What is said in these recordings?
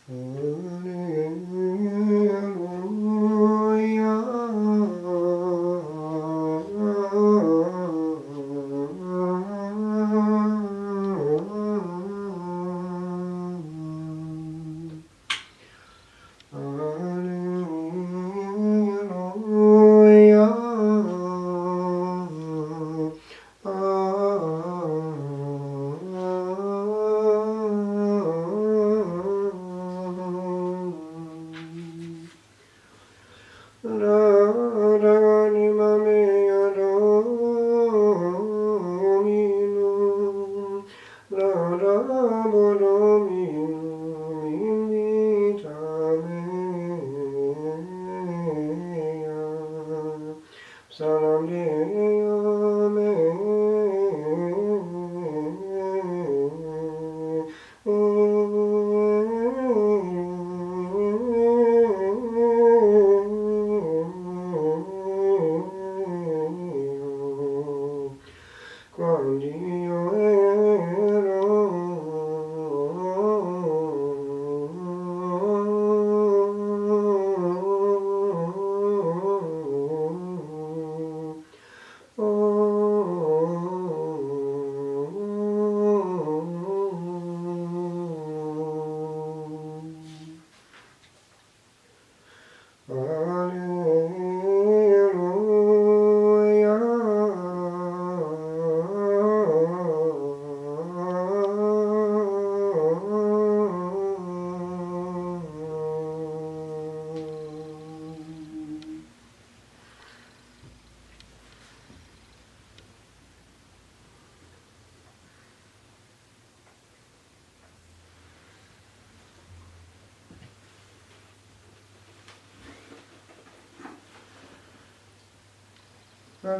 A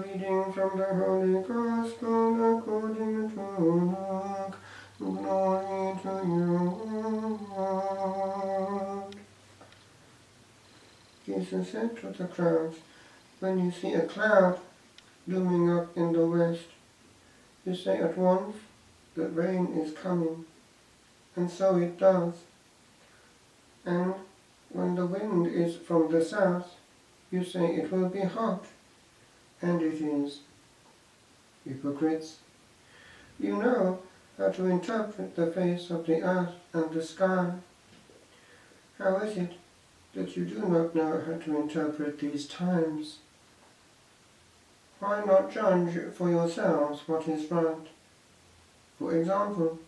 reading from the Holy Gospel according to Luke. Glory to you, Lord. Jesus said to the crowds, "When you see a cloud looming up in the west, you say at once that rain is coming, and so it does. And when the wind is from the south, you say it will be hot, and it is. Hypocrites, you know how to interpret the face of the earth and the sky. How is it that you do not know how to interpret these times? Why not judge for yourselves what is right? For example,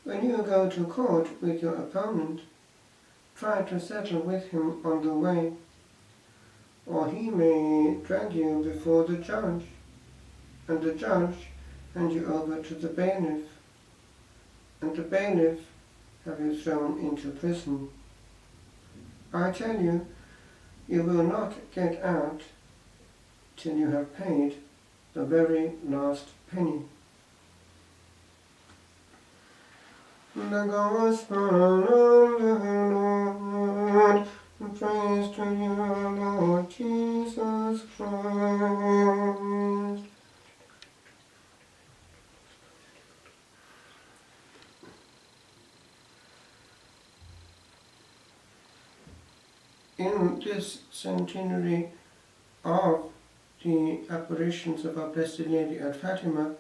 when you go to court with your opponent, try to settle with him on the way, or he may drag you before the judge, and the judge hand you over to the bailiff, and the bailiff have you thrown into prison. I tell you, you will not get out till you have paid the very last penny." The Gospel of the Lord. Praise to you, Lord Jesus Christ. In this centenary of the apparitions of Our Blessed Lady at Fatima,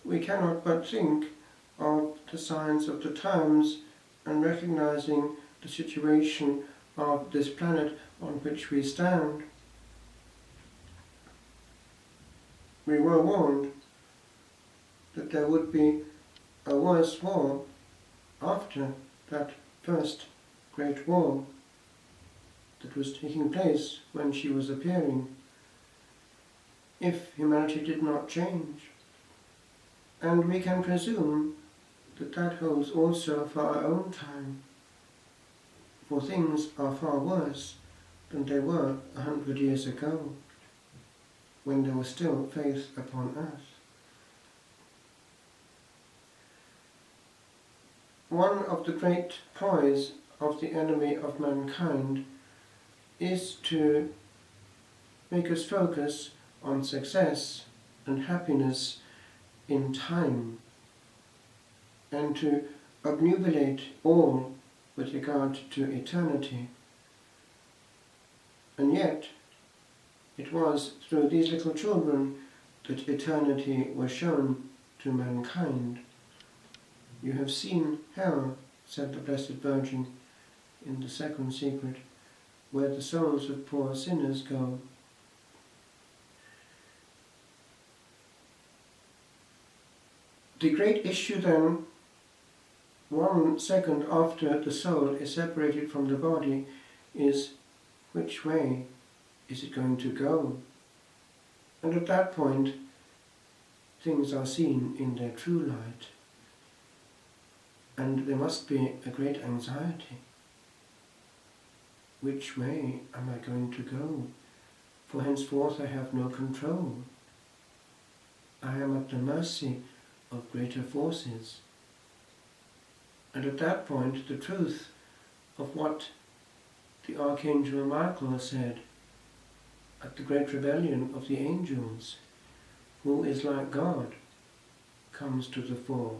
we cannot but think of the signs of the times and recognizing the situation of this planet on which we stand. We were warned that there would be a worse war after that first great war that was taking place when she was appearing, if humanity did not change. And we can presume that that holds also for our own time, for things are far worse than they were 100 years ago, when there was still faith upon earth. One of the great ploys of the enemy of mankind is to make us focus on success and happiness in time, and to obnubilate all with regard to eternity. And yet, it was through these little children that eternity was shown to mankind. You have seen hell, said the Blessed Virgin in the second secret, where the souls of poor sinners go. The great issue then, 1 second after the soul is separated from the body, is which way is it going to go? And at that point, things are seen in their true light. And there must be a great anxiety. Which way am I going to go? For henceforth I have no control. I am at the mercy of greater forces. And at that point, the truth of what the Archangel Michael said at the great rebellion of the angels, who is like God, comes to the fore.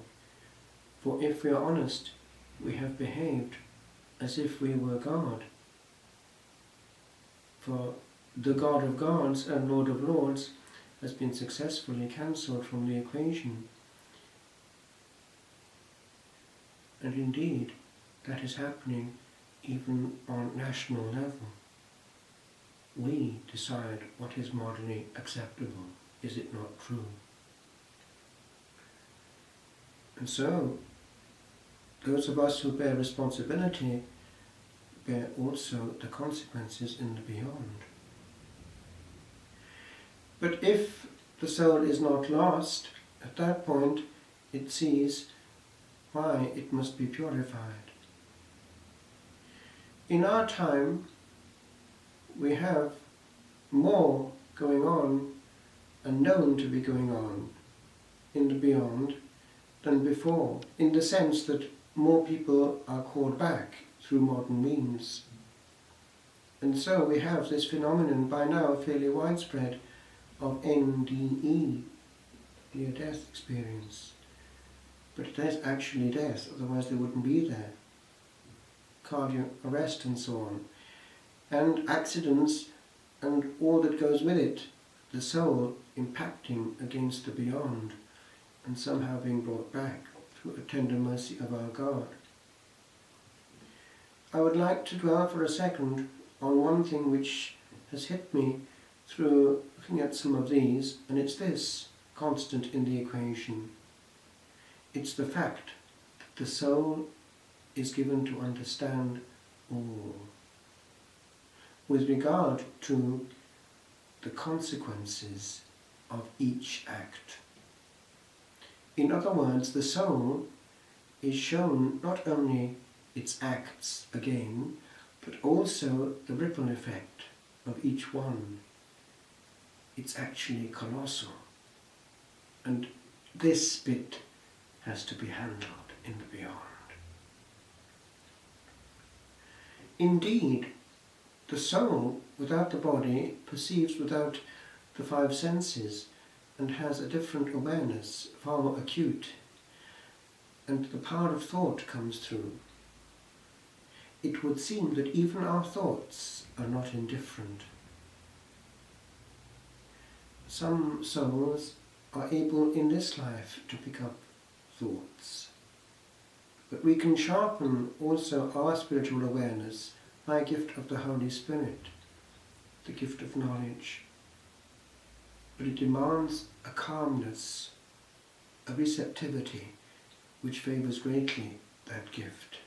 For if we are honest, we have behaved as if we were God. For the God of gods and Lord of lords has been successfully cancelled from the equation. And indeed, that is happening even on national level. We decide what is morally acceptable. Is it not true? And so, those of us who bear responsibility bear also the consequences in the beyond. But if the soul is not lost, at that point it sees why it must be purified. In our time, we have more going on and known to be going on in the beyond than before, in the sense that more people are called back through modern means. And so we have this phenomenon by now fairly widespread of NDE, near-death experience. But it is actually death, otherwise they wouldn't be there. Cardiac arrest and so on. And accidents and all that goes with it, the soul impacting against the beyond and somehow being brought back through a tender mercy of our God. I would like to dwell for a second on one thing which has hit me through looking at some of these, and it's this, constant in the equation. It's the fact that the soul is given to understand all with regard to the consequences of each act. In other words, the soul is shown not only its acts again, but also the ripple effect of each one. It's actually colossal. And this bit has to be handled in the beyond. Indeed, the soul, without the body, perceives without the five senses and has a different awareness, far more acute, and the power of thought comes through. It would seem that even our thoughts are not indifferent. Some souls are able in this life to pick up thoughts. But we can sharpen also our spiritual awareness by a gift of the Holy Spirit, the gift of knowledge. But it demands a calmness, a receptivity, which favours greatly that gift.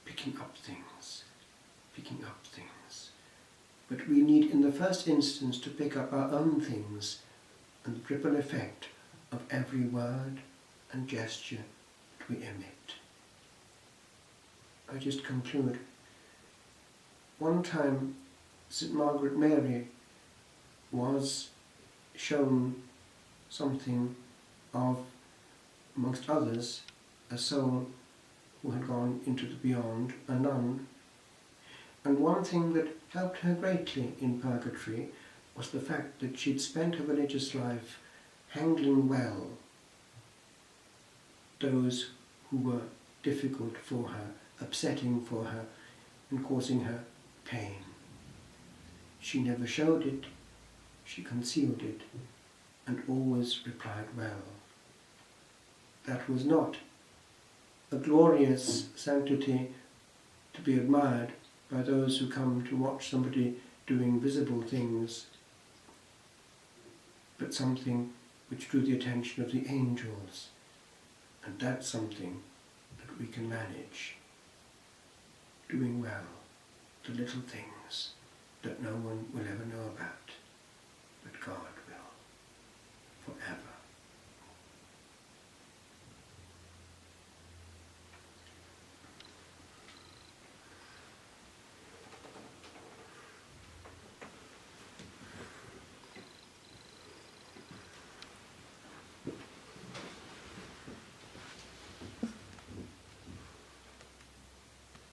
Picking up things. But we need in the first instance to pick up our own things and the ripple effect of every word and gesture that we emit. I just conclude. One time, St. Margaret Mary was shown something of, amongst others, a soul who had gone into the beyond, a nun. And one thing that helped her greatly in purgatory was the fact that she'd spent her religious life handling well those who were difficult for her upsetting for her and causing her pain. She never showed it, she concealed it, and always replied well. That was not a glorious sanctity to be admired by those who come to watch somebody doing visible things, but something which drew the attention of the angels, and that's something that we can manage, doing well the little things that no one will ever know about, but God will, forever.